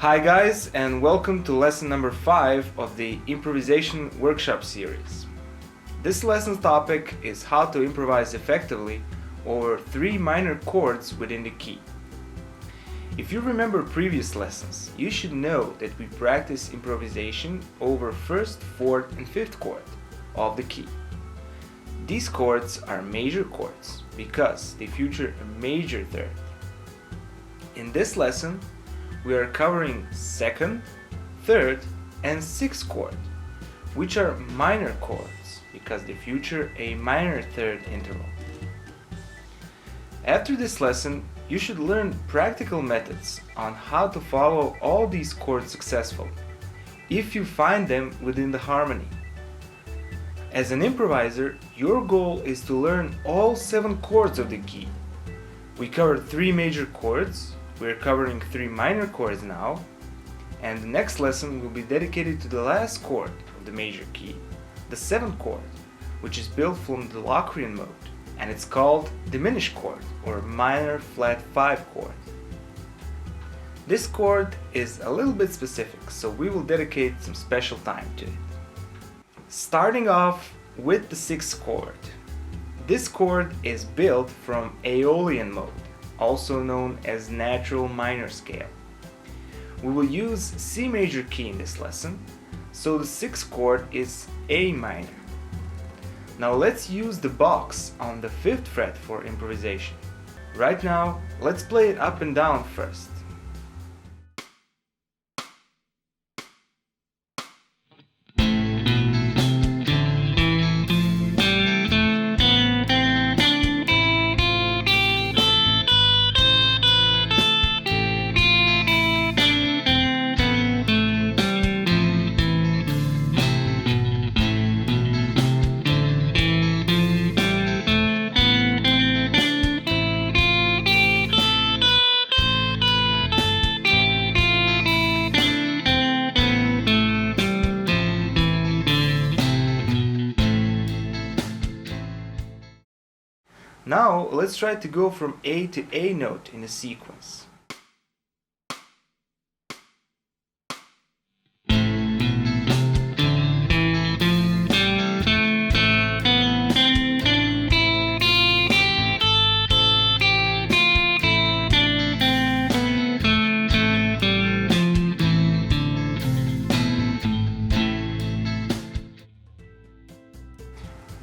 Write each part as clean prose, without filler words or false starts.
Hi guys, and welcome to lesson number 5 of the improvisation workshop series. This lesson's topic is how to improvise effectively over 3 minor chords within the key. If you remember previous lessons, you should know that we practice improvisation over 1st, 4th and 5th chord of the key. These chords are major chords because they feature a major third. In this lesson, we are covering 2nd, 3rd and 6th chord, which are minor chords because they feature a minor third interval. After this lesson, you should learn practical methods on how to follow all these chords successfully, if you find them within the harmony. As an improviser, your goal is to learn all 7 chords of the key. We covered 3 major chords. We're covering 3 minor chords now, and the next lesson will be dedicated to the last chord of the major key, the 7th chord, which is built from the Locrian mode, and it's called diminished chord or minor flat 5 chord. This chord is a little bit specific, so we will dedicate some special time to it. Starting off with the 6th chord. This chord is built from Aeolian mode, also known as natural minor scale. We will use C major key in this lesson, so the 6th chord is A minor. Now let's use the box on the 5th fret for improvisation. Right now, let's play it up and down first. Now let's try to go from A to A note in a sequence.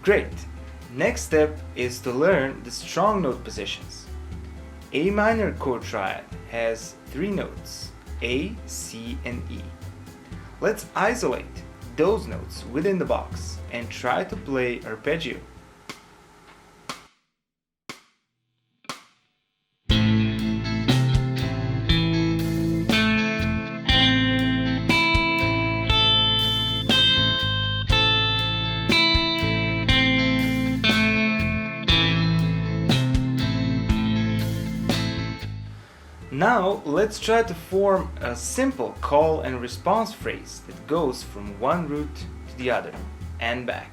Great! Next step is to learn the strong note positions. A minor chord triad has 3 notes, A, C and E. Let's isolate those notes within the box and try to play arpeggio. Now let's try to form a simple call and response phrase that goes from one root to the other and back.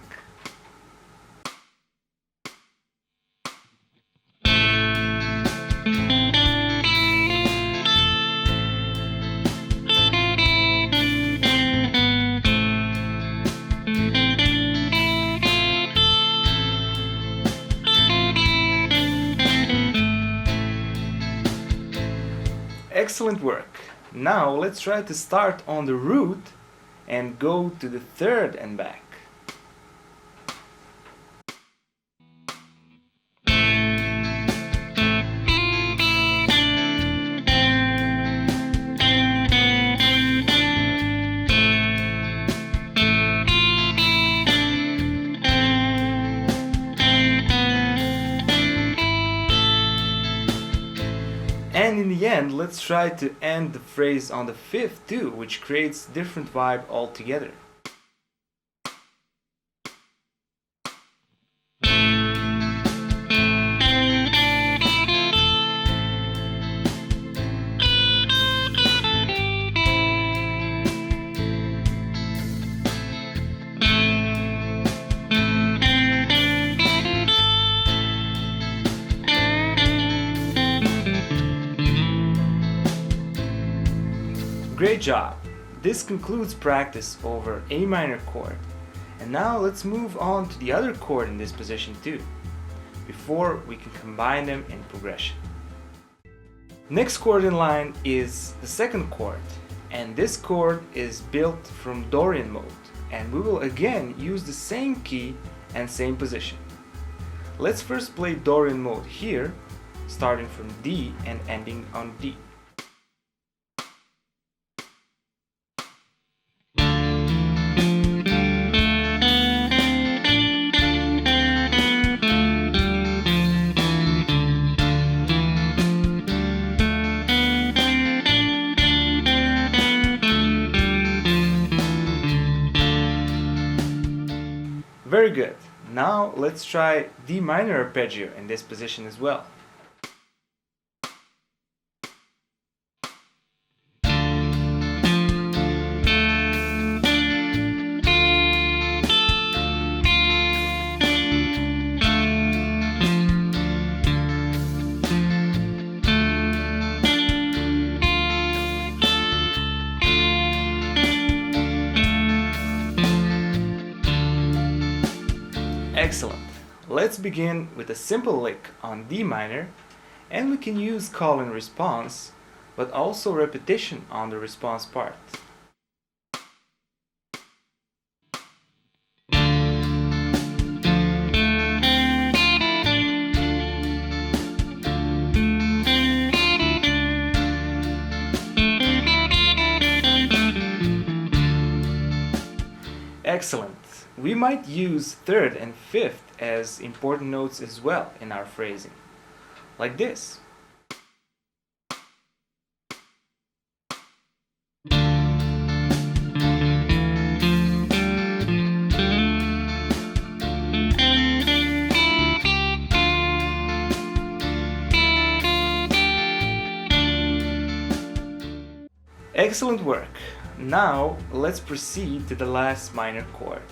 Excellent work! Now let's try to start on the root and go to the 3rd and back. And in the end, let's try to end the phrase on the 5th too, which creates different vibe altogether. Great job! This concludes practice over A minor chord. And now let's move on to the other chord in this position too, before we can combine them in progression. Next chord in line is the second chord, and this chord is built from Dorian mode, and we will again use the same key and same position. Let's first play Dorian mode here, starting from D and ending on D. Very good. Now let's try D minor arpeggio in this position as well. Excellent. Let's begin with a simple lick on D minor, and we can use call and response, but also repetition on the response part. Excellent. We might use third and fifth as important notes as well in our phrasing, like this. Excellent work. Now let's proceed to the last minor chord.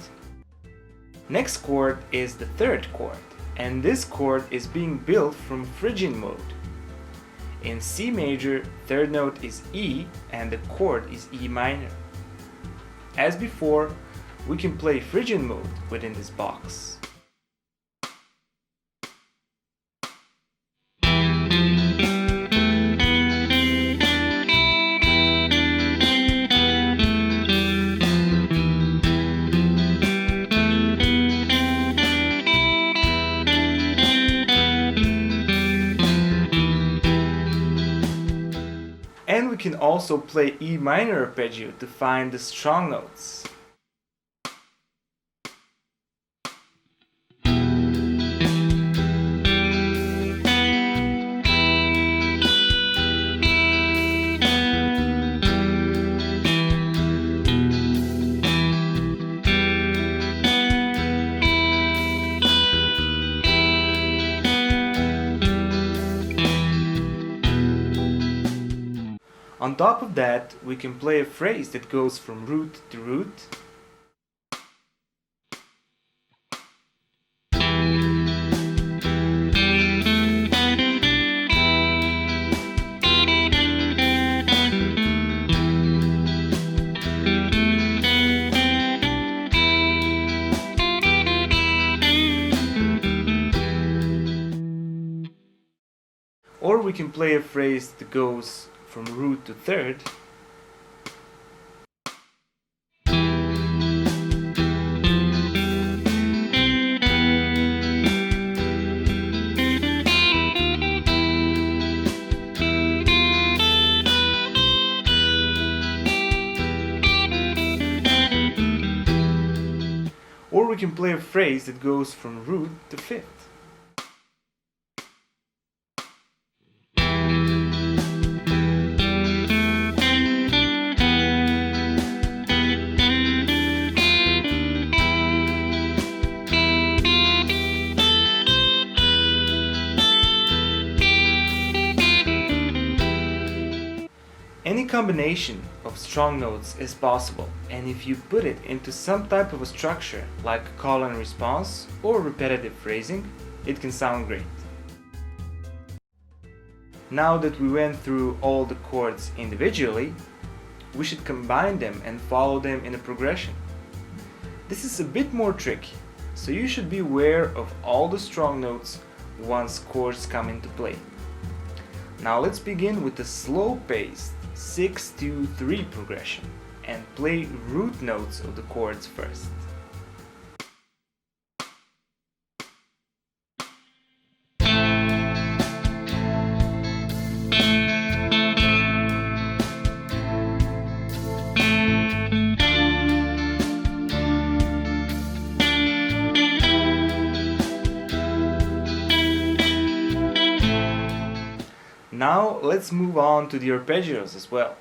Next chord is the third chord, and this chord is being built from Phrygian mode. In C major, third note is E and the chord is E minor. As before, we can play Phrygian mode within this box. And we can also play E minor arpeggio to find the strong notes. On top of that, we can play a phrase that goes from root to root. Or we can play a phrase that goes from root to third. Or we can play a phrase that goes from root to fifth. Any combination of strong notes is possible, and if you put it into some type of a structure like call and response or repetitive phrasing, it can sound great. Now that we went through all the chords individually, we should combine them and follow them in a progression. This is a bit more tricky, so you should be aware of all the strong notes once chords come into play. Now let's begin with the slow-paced 6-2-3 progression and play root notes of the chords first. Now let's move on to the arpeggios as well.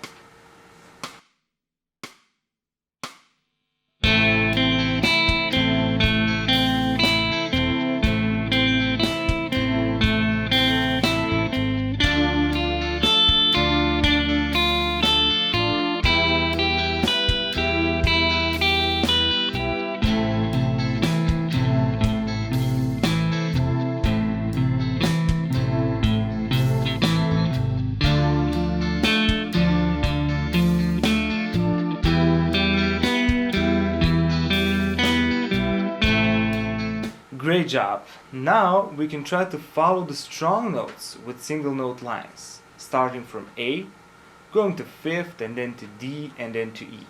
Great job! Now we can try to follow the strong notes with single note lines, starting from A, going to fifth and then to D and then to E.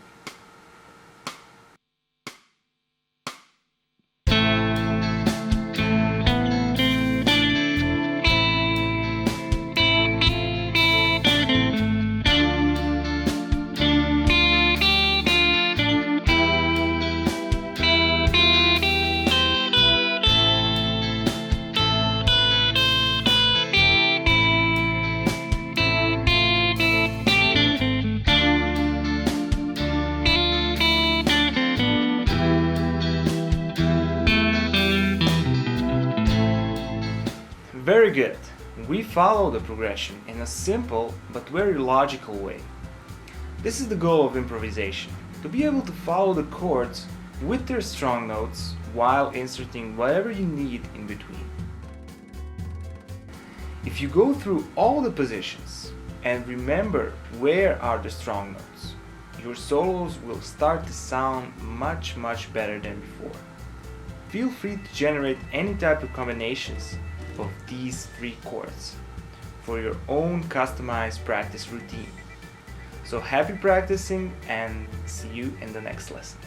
Very good! We follow the progression in a simple but very logical way. This is the goal of improvisation, to be able to follow the chords with their strong notes while inserting whatever you need in between. If you go through all the positions and remember where are the strong notes, your solos will start to sound much better than before. Feel free to generate any type of combinations of these three chords for your own customized practice routine. So happy practicing and see you in the next lesson.